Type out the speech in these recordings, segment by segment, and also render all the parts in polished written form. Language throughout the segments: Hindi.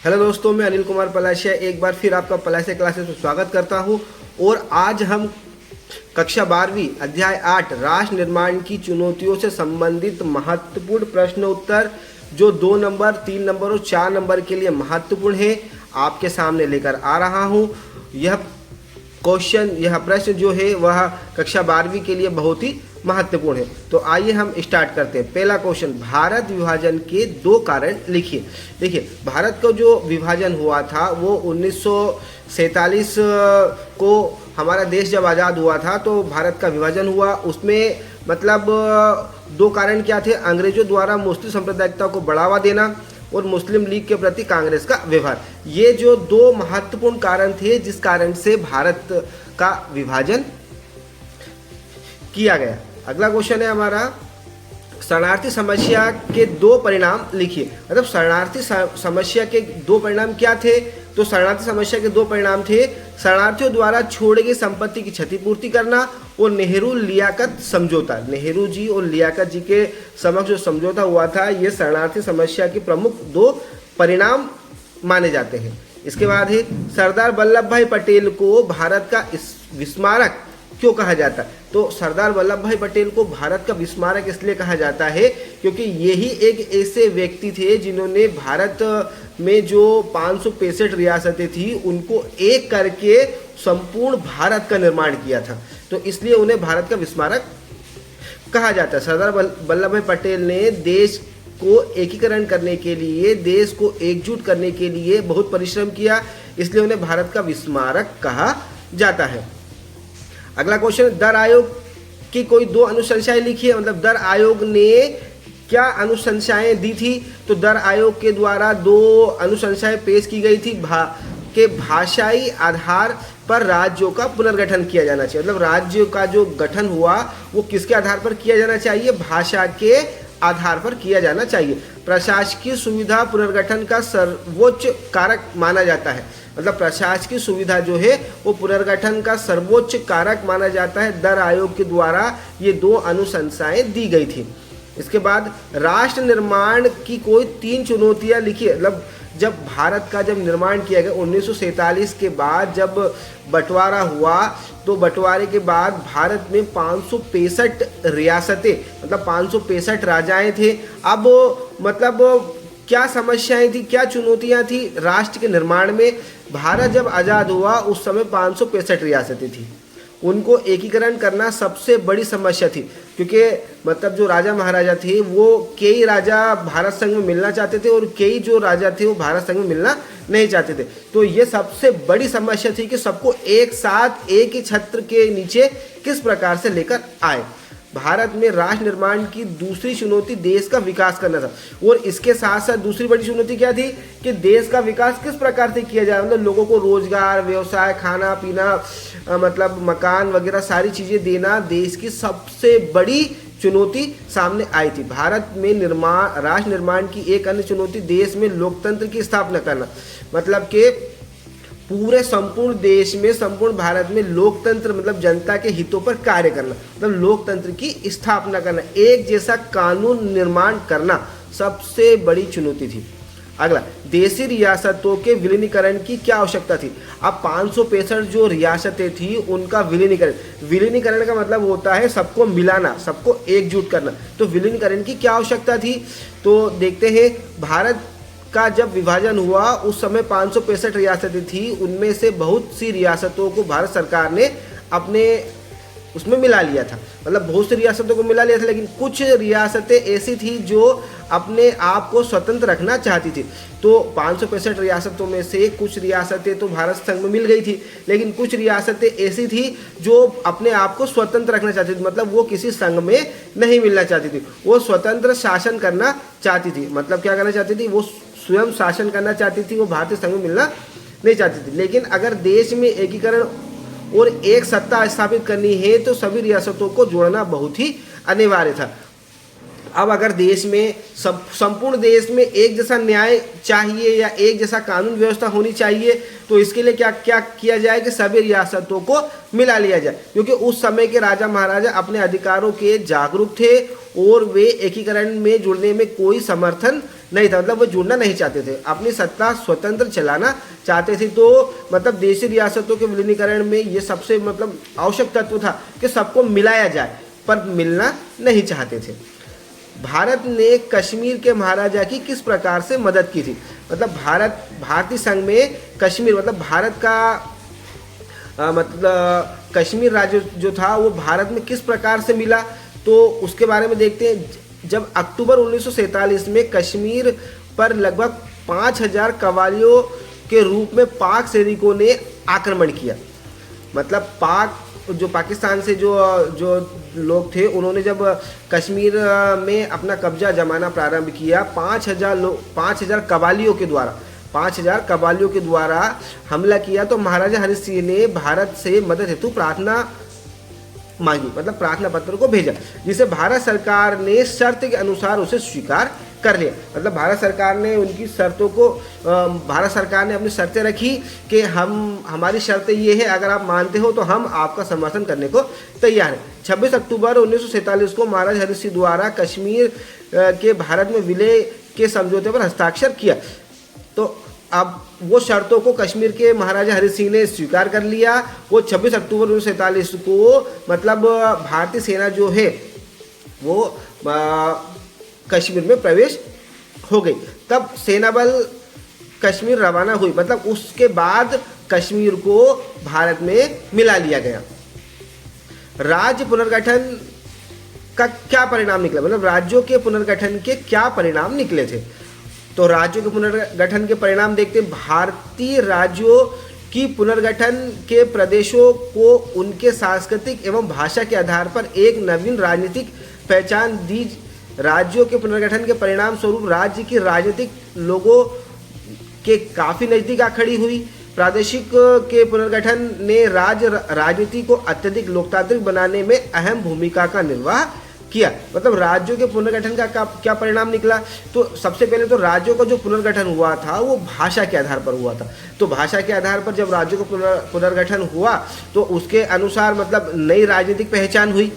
हेलो दोस्तों, मैं अनिल कुमार पलाशिया एक बार फिर आपका पलाशिया क्लासेस में स्वागत करता हूं। और आज हम कक्षा 12वीं अध्याय 8 राष्ट्र निर्माण की चुनौतियों से संबंधित महत्वपूर्ण प्रश्न उत्तर जो 2 नंबर, 3 नंबर और 4 नंबर के लिए महत्वपूर्ण है आपके सामने लेकर आ रहा हूं। यह प्रश्न जो है वह कक्षा 12वीं के लिए बहुत ही महत्वपूर्ण है। तो आइए हम स्टार्ट करते हैं। पहला क्वेश्चन, भारत विभाजन के 2 कारण लिखिए। देखिए, भारत का जो विभाजन हुआ था वो 1947 को हमारा देश जब आज़ाद हुआ था तो भारत का विभाजन हुआ। उसमें मतलब 2 कारण क्या थे? अंग्रेजों द्वारा मुस्लिम सांप्रदायिकता को बढ़ावा देना और मुस्लिम लीग के प्रति कांग्रेस का व्यवहार। ये जो 2 महत्वपूर्ण कारण थे जिस कारण से भारत का विभाजन किया गया। अगला क्वेश्चन है हमारा, शरणार्थी समस्या के 2 परिणाम लिखिए। मतलब शरणार्थी समस्या के 2 परिणाम क्या थे? तो शरणार्थी समस्या के 2 परिणाम थे, शरणार्थियों द्वारा छोड़ी गई संपत्ति की क्षतिपूर्ति करना और नेहरू लियाकत समझौता। नेहरू जी और लियाकत जी के समक्ष जो समझौता हुआ था, ये शरणार्थी समस्या के प्रमुख 2 परिणाम माने जाते हैं। इसके बाद है, सरदार वल्लभ भाई पटेल को भारत का विस्मारक क्यों कहा जाता है? तो सरदार वल्लभ भाई पटेल को भारत का विस्मारक इसलिए कहा जाता है क्योंकि यही एक ऐसे व्यक्ति थे जिन्होंने भारत में जो 565 रियासतें थी उनको एक करके संपूर्ण भारत का निर्माण किया था। तो इसलिए उन्हें भारत का विस्मारक कहा जाता है। सरदार वल्लभ भाई पटेल ने देश को एकीकरण करने के लिए, देश को एकजुट करने के लिए बहुत परिश्रम किया, इसलिए उन्हें भारत का विस्मारक कहा जाता है। अगला क्वेश्चन, दर आयोग की कोई 2 अनुशंसाएं लिखिए। मतलब दर आयोग ने क्या अनुशंसाएं दी थी? तो दर आयोग के द्वारा 2 अनुशंसाएं पेश की गई थी कि भाषाई आधार पर राज्यों का पुनर्गठन किया जाना चाहिए। मतलब राज्य का जो गठन हुआ वो किसके आधार पर किया जाना चाहिए? भाषा के आधार पर किया जाना चाहिए। प्रशासकीय सुविधा पुनर्गठन का सर्वोच्च कारक माना जाता है। मतलब प्रशासकीय सुविधा जो है वो पुनर्गठन का सर्वोच्च कारक माना जाता है। दर आयोग के द्वारा ये 2 अनुशंसाएं दी गई थी। इसके बाद राष्ट्र निर्माण की कोई 3 चुनौतियां लिखिए। मतलब जब भारत का जब निर्माण किया गया 1947 के बाद, जब बंटवारा हुआ तो बंटवारे के बाद भारत में 565 रियासतें, मतलब 565 राजाएं थे। अब मतलब क्या समस्याएं थी, क्या चुनौतियां थी राष्ट्र के निर्माण में? भारत जब आज़ाद हुआ उस समय 565 रियासतें थी, उनको एकीकरण करना सबसे बड़ी समस्या थी क्योंकि मतलब जो राजा महाराजा थे वो कई राजा भारत संघ में मिलना चाहते थे और कई जो राजा थे वो भारत संघ में मिलना नहीं चाहते थे। तो ये सबसे बड़ी समस्या थी कि सबको एक साथ एक ही छत्र के नीचे किस प्रकार से लेकर आए। भारत में राष्ट्र निर्माण की दूसरी चुनौती देश का विकास करना था। और इसके साथ साथ दूसरी बड़ी चुनौती क्या थी कि देश का विकास किस प्रकार से किया जाए। मतलब लोगों को रोजगार, व्यवसाय, खाना पीना, मतलब मकान वगैरह सारी चीज़ें देना देश की सबसे बड़ी चुनौती सामने आई थी। भारत में राष्ट्र निर्माण की एक अन्य चुनौती देश में लोकतंत्र की स्थापना करना। मतलब कि पूरे संपूर्ण देश में, संपूर्ण भारत में लोकतंत्र, मतलब जनता के हितों पर कार्य करना, मतलब लोकतंत्र की स्थापना करना, एक जैसा कानून निर्माण करना सबसे बड़ी चुनौती थी। अगला, देशी रियासतों के विलीनीकरण की क्या आवश्यकता थी? अब 565 जो रियासतें थी उनका विलीनीकरण का मतलब होता है सबको मिलाना, सबको एकजुट करना। तो विलीनीकरण की क्या आवश्यकता थी? तो देखते हैं, भारत का जब विभाजन हुआ उस समय 565 रियासतें थी, उनमें से बहुत सी रियासतों को भारत सरकार ने अपने उसमें मिला लिया था। मतलब बहुत सी रियासतों को मिला लिया था, लेकिन कुछ रियासतें ऐसी थी जो अपने आप को स्वतंत्र रखना चाहती थी। तो 565 रियासतों में से कुछ रियासतें तो भारत संघ में मिल गई थी, लेकिन कुछ रियासतें ऐसी थी जो अपने आप को स्वतंत्र रखना चाहती थी। मतलब वो किसी संघ में नहीं मिलना चाहती थी, वो स्वतंत्र शासन करना चाहती थी। मतलब क्या करना चाहती थी? वो स्वयं शासन करना चाहती थी, वो भारतीय संघ में मिलना नहीं चाहती थी। लेकिन अगर देश में एकीकरण और एक सत्ता स्थापित करनी है तो सभी रियासतों को जोड़ना बहुत ही अनिवार्य था। अब अगर देश में संपूर्ण देश में एक जैसा न्याय चाहिए या एक जैसा कानून व्यवस्था होनी चाहिए, तो इसके लिए क्या क्या किया जाए कि सभी रियासतों को मिला लिया जाए। क्योंकि उस समय के राजा महाराजा अपने अधिकारों के जागरूक थे और वे एकीकरण में जुड़ने में कोई समर्थन नहीं था, मतलब वो जुड़ना नहीं चाहते थे, अपनी सत्ता स्वतंत्र चलाना चाहते थे। तो मतलब देशी रियासतों के विलीनीकरण में ये सबसे मतलब आवश्यक तत्व था कि सबको मिलाया जाए, पर मिलना नहीं चाहते थे। भारत ने कश्मीर के महाराजा की किस प्रकार से मदद की थी? मतलब भारतीय संघ में कश्मीर मतलब भारत का मतलब कश्मीर राज्य जो था वो भारत में किस प्रकार से मिला, तो उसके बारे में देखते हैं। जब अक्टूबर 1947 में कश्मीर पर लगभग 5000 कव्वालियों के रूप में पाक सैनिकों ने आक्रमण किया, मतलब जो पाकिस्तान से जो लोग थे उन्होंने जब कश्मीर में अपना कब्जा जमाना प्रारंभ किया, 5000 कव्वालियों के द्वारा हमला किया, तो महाराजा हरि सिंह ने भारत से मदद हेतु प्रार्थना मांगी, मतलब प्रार्थना पत्र को भेजा, जिसे भारत सरकार ने शर्त के अनुसार उसे स्वीकार कर लिया। मतलब भारत सरकार ने उनकी शर्तों को भारत सरकार ने अपनी शर्तें रखी कि हमारी शर्तें ये है, अगर आप मानते हो तो हम आपका समर्थन करने को तैयार हैं। 26 अक्टूबर 1947 को महाराजा हरि सिंह द्वारा कश्मीर के भारत में विलय के समझौते पर हस्ताक्षर किया। तो अब वो शर्तों को कश्मीर के महाराजा हरि सिंह ने स्वीकार कर लिया। वो 26 अक्टूबर 1947 को मतलब भारतीय सेना जो है वो कश्मीर में प्रवेश हो गई। तब सेना बल कश्मीर रवाना हुई, मतलब उसके बाद कश्मीर को भारत में मिला लिया गया। राज्य पुनर्गठन का क्या परिणाम निकला, मतलब राज्यों के पुनर्गठन के क्या परिणाम निकले थे? तो राज्यों के पुनर्गठन के परिणाम देखते हैं। भारतीय राज्यों की पुनर्गठन के प्रदेशों को उनके सांस्कृतिक एवं भाषा के आधार पर एक नवीन राजनीतिक पहचान दी। राज्यों के पुनर्गठन के परिणाम स्वरूप राज्य की राजनीतिक लोगों के काफ़ी नज़दीक आ खड़ी हुई। प्रादेशिक के पुनर्गठन ने राज्य राजनीति को अत्यधिक लोकतांत्रिक बनाने में अहम भूमिका का निर्वाह किया। मतलब राज्यों के पुनर्गठन का क्या परिणाम निकला? तो सबसे पहले तो राज्यों का जो पुनर्गठन हुआ था वो भाषा के आधार पर हुआ था। तो भाषा के आधार पर जब राज्यों का पुनर्गठन हुआ तो उसके अनुसार मतलब नई राजनीतिक पहचान हुई।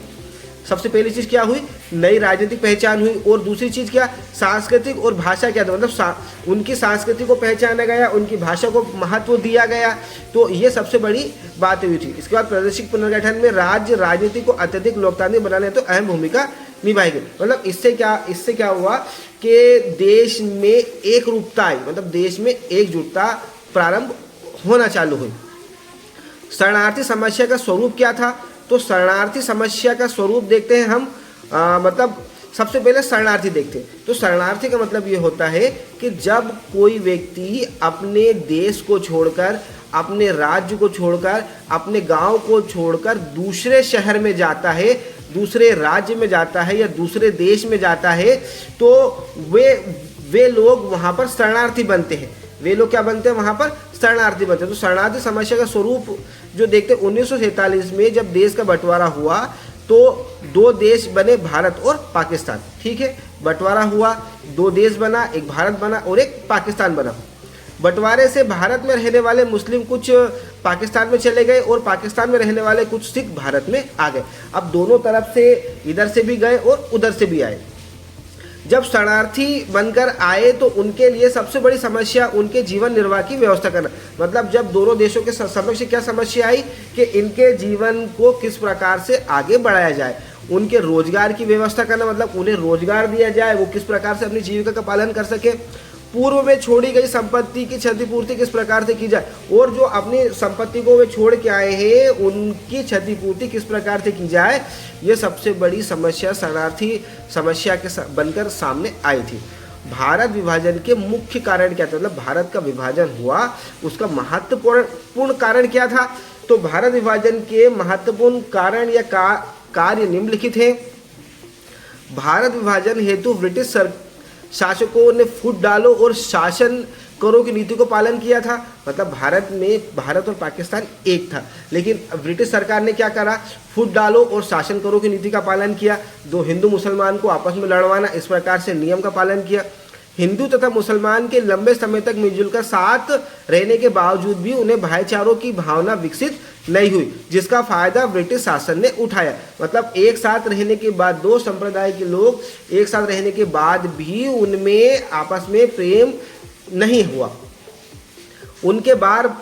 सबसे पहली चीज़ क्या हुई? नई राजनीतिक पहचान हुई। और दूसरी चीज़ क्या? सांस्कृतिक और भाषा के आधार मतलब उनकी संस्कृति को पहचाना गया, उनकी भाषा को महत्व दिया गया। तो ये सबसे बड़ी बात हुई थी। इसके बाद प्रादेशिक पुनर्गठन में राज्य राजनीति को अत्यधिक लोकतांत्रिक बनाने तो अहम भूमिका निभाई गई। मतलब इससे क्या हुआ कि देश में एक रूपता आई, मतलब देश में एकजुटता प्रारंभ होना चालू हुई। शरणार्थी समस्या का स्वरूप क्या था? तो शरणार्थी समस्या का स्वरूप देखते हैं हम। मतलब सबसे पहले शरणार्थी देखते हैं। तो शरणार्थी का मतलब ये होता है कि जब कोई व्यक्ति अपने देश को छोड़कर, अपने राज्य को छोड़कर, अपने गांव को छोड़कर दूसरे शहर में जाता है, दूसरे राज्य में जाता है या दूसरे देश में जाता है, तो वे लोग वहाँ पर शरणार्थी बनते हैं। वे लोग क्या बनते हैं? वहाँ पर शरणार्थी बनते हैं। तो शरणार्थी समस्या का स्वरूप जो देखते हैं 1947 में जब देश का बंटवारा हुआ तो दो देश बने, भारत और पाकिस्तान। ठीक है, बंटवारा हुआ, दो देश बना, एक भारत बना और एक पाकिस्तान बना। बंटवारे से भारत में रहने वाले मुस्लिम कुछ पाकिस्तान में चले गए और पाकिस्तान में रहने वाले कुछ सिख भारत में आ गए। अब दोनों तरफ से, इधर से भी गए और उधर से भी आए। जब शरणार्थी बनकर आए तो उनके लिए सबसे बड़ी समस्या उनके जीवन निर्वाह की व्यवस्था करना। मतलब जब दोनों देशों के समक्ष क्या समस्या आई कि इनके जीवन को किस प्रकार से आगे बढ़ाया जाए, उनके रोजगार की व्यवस्था करना, मतलब उन्हें रोजगार दिया जाए, वो किस प्रकार से अपनी जीविका का पालन कर सके, पूर्व में छोड़ी गई संपत्ति की क्षतिपूर्ति किस प्रकार से की जाए, और जो अपनी संपत्ति को वे छोड़ के आए हैं उनकी क्षतिपूर्ति किस प्रकार से की जाए। ये सबसे बड़ी समस्या शरणार्थी समस्या के बनकर सामने आई थी। भारत विभाजन के मुख्य कारण क्या था? मतलब भारत का विभाजन हुआ उसका महत्वपूर्ण कारण क्या था? तो भारत विभाजन के महत्वपूर्ण कारण या कार्य निम्नलिखित हैं। भारत विभाजन हेतु ब्रिटिश शासकों ने फूट डालो और शासन करो की नीति को पालन किया था। मतलब भारत में भारत और पाकिस्तान एक था, लेकिन ब्रिटिश सरकार ने क्या करा? फूट डालो और शासन करो की नीति का पालन किया। दो हिंदू मुसलमान को आपस में लड़वाना, इस प्रकार से नियम का पालन किया। हिंदू तथा मुसलमान के लंबे समय तक मिलजुल कर साथ रहने के बावजूद भी उन्हें भाईचारों की भावना विकसित नहीं हुई, जिसका फायदा ब्रिटिश शासन ने उठाया। मतलब एक साथ रहने के बाद, दो संप्रदाय के लोग एक साथ रहने के बाद भी उनमें आपस में प्रेम नहीं हुआ। उनके बाद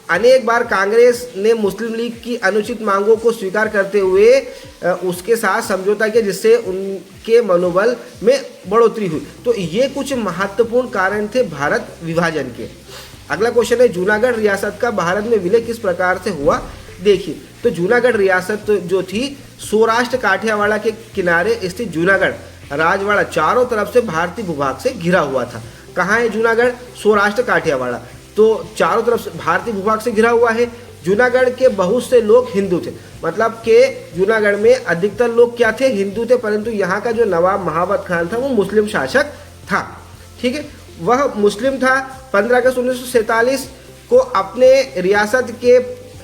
अनेक बार कांग्रेस ने मुस्लिम लीग की अनुचित मांगों को स्वीकार करते हुए उसके साथ समझौता किया, जिससे उनके मनोबल में बढ़ोतरी हुई। तो ये कुछ महत्वपूर्ण कारण थे भारत विभाजन के। अगला क्वेश्चन है, जूनागढ़ रियासत का भारत में विलय किस प्रकार से हुआ? देखिए, तो जूनागढ़ रियासत जो थी, सौराष्ट्र काठियावाड़ के किनारे स्थित जूनागढ़ राजवाड़ा चारों तरफ से भारतीय भूभाग से घिरा हुआ था। कहाँ है जूनागढ़? सौराष्ट्र काठियावाड़, तो चारों तरफ से भारतीय भूभाग से घिरा हुआ है। जूनागढ़ के बहुत से लोग हिंदू थे, मतलब कि जूनागढ़ में अधिकतर लोग क्या थे? हिंदू थे, परंतु यहाँ का जो नवाब महाबत खान था वो मुस्लिम शासक था। ठीक है, वह मुस्लिम था। 15 अगस्त 1947 को अपने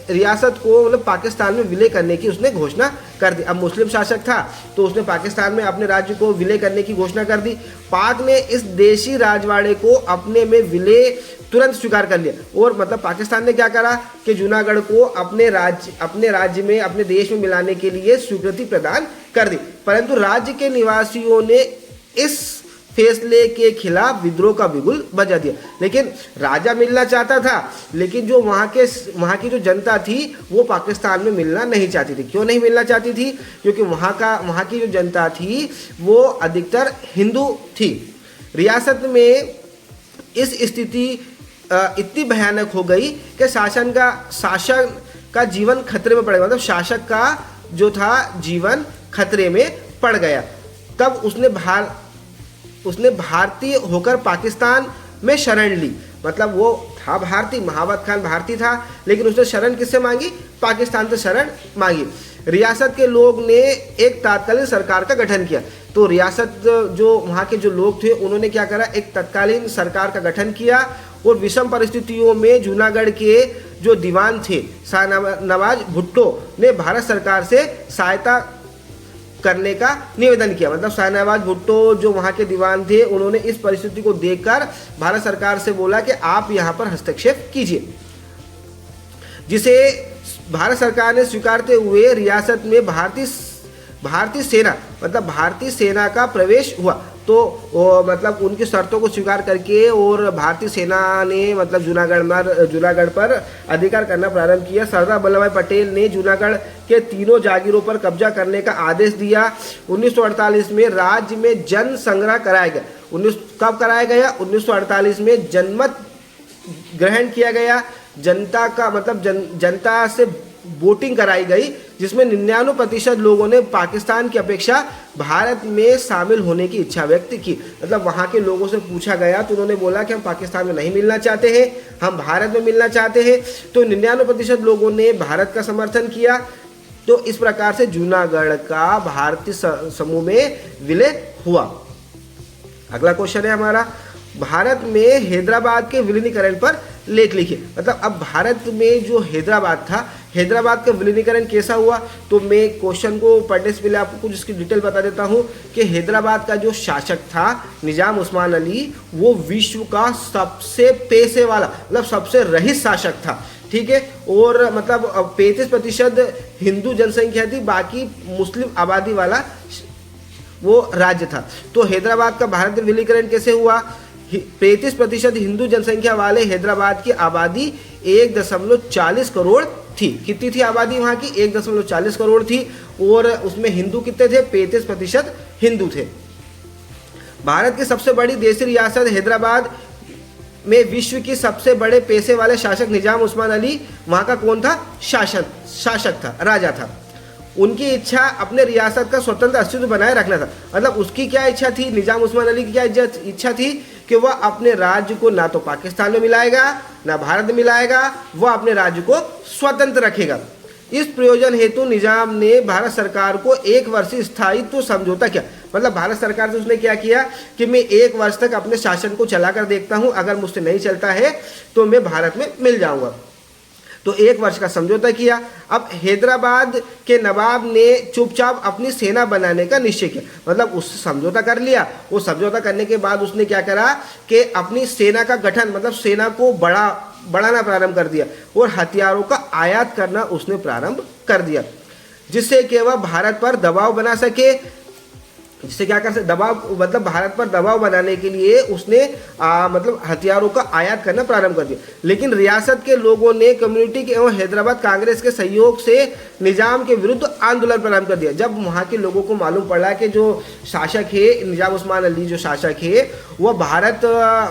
रियासत को मतलब पाकिस्तान में विलय करने की उसने घोषणा कर दी। अब मुस्लिम शासक था तो उसने पाकिस्तान में अपने राज्य को विलय करने की घोषणा कर दी। पाक ने इस देशी राजवाड़े को अपने में विलय तुरंत स्वीकार कर लिया, और मतलब पाकिस्तान ने क्या करा कि जूनागढ़ को अपने राज्य में, अपने देश में मिलाने के लिए स्वीकृति प्रदान कर दी। परंतु राज्य के निवासियों ने इस फैसले के खिलाफ विद्रोह का बिगुल बजा दिया। लेकिन राजा मिलना चाहता था, लेकिन जो वहाँ की जो जनता थी वो पाकिस्तान में मिलना नहीं चाहती थी। क्यों नहीं मिलना चाहती थी? क्योंकि वहाँ की जो जनता थी वो अधिकतर हिंदू थी। रियासत में इस स्थिति इतनी भयानक हो गई कि शासक का जीवन खतरे में पड़ गया। मतलब शासक का जो था जीवन खतरे में पड़ गया। तब उसने भारतीय होकर पाकिस्तान में शरण ली। मतलब वो था भारतीय, महाबत खान भारतीय था, लेकिन उसने शरण किससे मांगी? पाकिस्तान से शरण मांगी। रियासत के लोग ने एक तात्कालीन सरकार का गठन किया। तो रियासत जो वहाँ के जो लोग थे उन्होंने क्या करा? एक तत्कालीन सरकार का गठन किया, और विषम परिस्थितियों में जूनागढ़ के जो दीवान थे शाहनवाज भुट्टो ने भारत सरकार से सहायता करने का निवेदन किया। मतलब शाहनवाज भुट्टो जो वहाँ के दीवान थे उन्होंने इस परिस्थिति को देखकर भारत सरकार से बोला कि आप यहाँ पर हस्तक्षेप कीजिए, जिसे भारत सरकार ने स्वीकारते हुए रियासत में भारतीय सेना का प्रवेश हुआ। तो मतलब उनकी शर्तों को स्वीकार करके और भारतीय सेना ने मतलब जूनागढ़ पर अधिकार करना प्रारंभ किया। सरदार वल्लभ भाई पटेल ने जूनागढ़ के तीनों जागीरों पर कब्जा करने का आदेश दिया। 1948 में राज्य में जन संग्रह कराया गया। कब कराया गया? 1948 में जनमत ग्रहण किया गया। जनता से वोटिंग कराई गई, जिसमें 99% लोगों ने पाकिस्तान की अपेक्षा भारत में शामिल होने की इच्छा व्यक्त की। मतलब वहाँ के लोगों से पूछा गया तो उन्होंने बोला कि हम पाकिस्तान में नहीं मिलना चाहते हैं, हम भारत में मिलना चाहते हैं। तो 99% लोगों ने भारत का समर्थन किया। तो इस प्रकार से जूनागढ़ का भारतीय समूह में विलय हुआ। अगला क्वेश्चन है हमारा, भारत में हैदराबाद के विलीनीकरण पर लेख लिखिए। मतलब अब भारत में जो हैदराबाद था, हैदराबाद का विलीनीकरण कैसा हुआ? तो मैं क्वेश्चन को पढ़ने से पहले आपको कुछ इसकी डिटेल बता देता हूँ कि हैदराबाद का जो शासक था निजाम उस्मान अली, वो विश्व का सबसे पैसे वाला मतलब सबसे रईस शासक था। ठीक है, और मतलब 35% हिंदू जनसंख्या थी, बाकी मुस्लिम आबादी वाला वो राज्य था। तो हैदराबाद का भारत में विलीनीकरण कैसे हुआ? 35% हिंदू जनसंख्या वाले हैदराबाद की आबादी 1.40 करोड़ थी। कितनी थी आबादी वहाँ की? 1.40 करोड़ थी, और उसमें हिंदू कितने थे? 35% हिंदू थे। भारत की सबसे बड़ी देशी रियासत हैदराबाद में विश्व की सबसे बड़े पैसे वाले शासक निजाम उस्मान अली वहाँ का कौन था? शासक था, राजा था। उनकी इच्छा अपने रियासत का स्वतंत्र अस्तित्व बनाए रखना था। मतलब उसकी क्या इच्छा थी? निजाम उस्मान अली की क्या इच्छा थी कि वह अपने राज्य को ना तो पाकिस्तान में मिलाएगा ना भारत में मिलाएगा, वह अपने राज्य को स्वतंत्र रखेगा। इस प्रयोजन हेतु निजाम ने भारत सरकार को 1 वर्षीय स्थायित्व समझौता किया। मतलब भारत सरकार से उसने क्या किया कि मैं 1 वर्ष तक अपने शासन को चलाकर देखता हूं, अगर मुझसे नहीं चलता है तो मैं भारत में मिल जाऊंगा। तो 1 वर्ष का समझौता किया। अब हैदराबाद के नवाब ने चुपचाप अपनी सेना बनाने का निश्चय किया, मतलब उससे समझौता कर लिया। वो समझौता करने के बाद उसने क्या करा कि अपनी सेना का गठन, मतलब सेना को बढ़ाना प्रारंभ कर दिया और हथियारों का आयात करना उसने प्रारंभ कर दिया, जिससे कि वह भारत पर दबाव बना सके। जिससे क्या कर सकते, दबाव मतलब भारत पर दबाव बनाने के लिए उसने मतलब हथियारों का आयात करना प्रारंभ कर दिया। लेकिन रियासत के लोगों ने कम्युनिटी के एवं हैदराबाद कांग्रेस के सहयोग से निजाम के विरुद्ध आंदोलन प्रारंभ कर दिया। जब वहाँ के लोगों को मालूम पड़ा कि जो शासक है निजाम उस्मान अली, जो शासक है वह भारत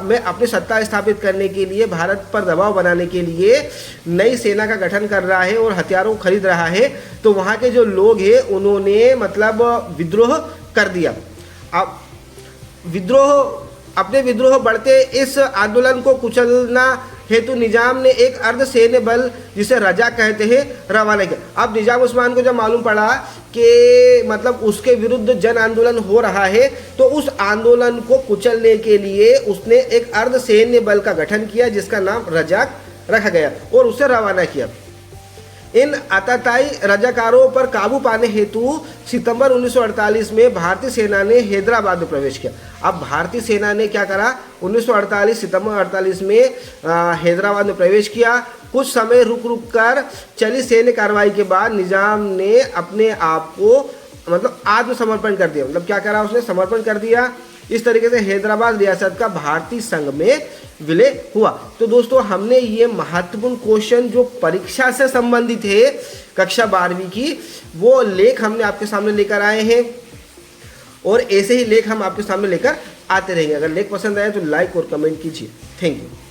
में अपनी सत्ता स्थापित करने के लिए, भारत पर दबाव बनाने के लिए नई सेना का गठन कर रहा है और हथियारों को खरीद रहा है, तो वहाँ के जो लोग हैं उन्होंने मतलब विद्रोह कर दिया। अब अपने विद्रोह बढ़ते इस आंदोलन को कुचलना हेतु निजाम ने एक अर्ध सैन्य बल, जिसे रजा कहते हैं, रवाना किया। अब निजाम उस्मान को जब मालूम पड़ा कि मतलब उसके विरुद्ध जन आंदोलन हो रहा है, तो उस आंदोलन को कुचलने के लिए उसने एक अर्ध सैन्य बल का गठन किया, जिसका नाम रजाक रखा गया और उसे रवाना किया। इन आतताई रजाकारों पर काबू पाने हेतु सितंबर 1948 में भारतीय सेना ने हैदराबाद में प्रवेश किया। अब भारतीय सेना ने क्या करा, 1948 सितंबर 48 में हैदराबाद में प्रवेश किया। कुछ समय रुक कर चली सैन्य कार्रवाई के बाद निजाम ने अपने आप को मतलब आत्मसमर्पण कर दिया। मतलब क्या करा, उसने समर्पण कर दिया। इस तरीके से हैदराबाद रियासत का भारतीय संघ में विलय हुआ। तो दोस्तों हमने ये महत्वपूर्ण क्वेश्चन जो परीक्षा से संबंधित है कक्षा 12वीं की, वो लेख हमने आपके सामने लेकर आए हैं और ऐसे ही लेख हम आपके सामने लेकर आते रहेंगे। अगर लेख पसंद आए तो लाइक और कमेंट कीजिए। Thank you.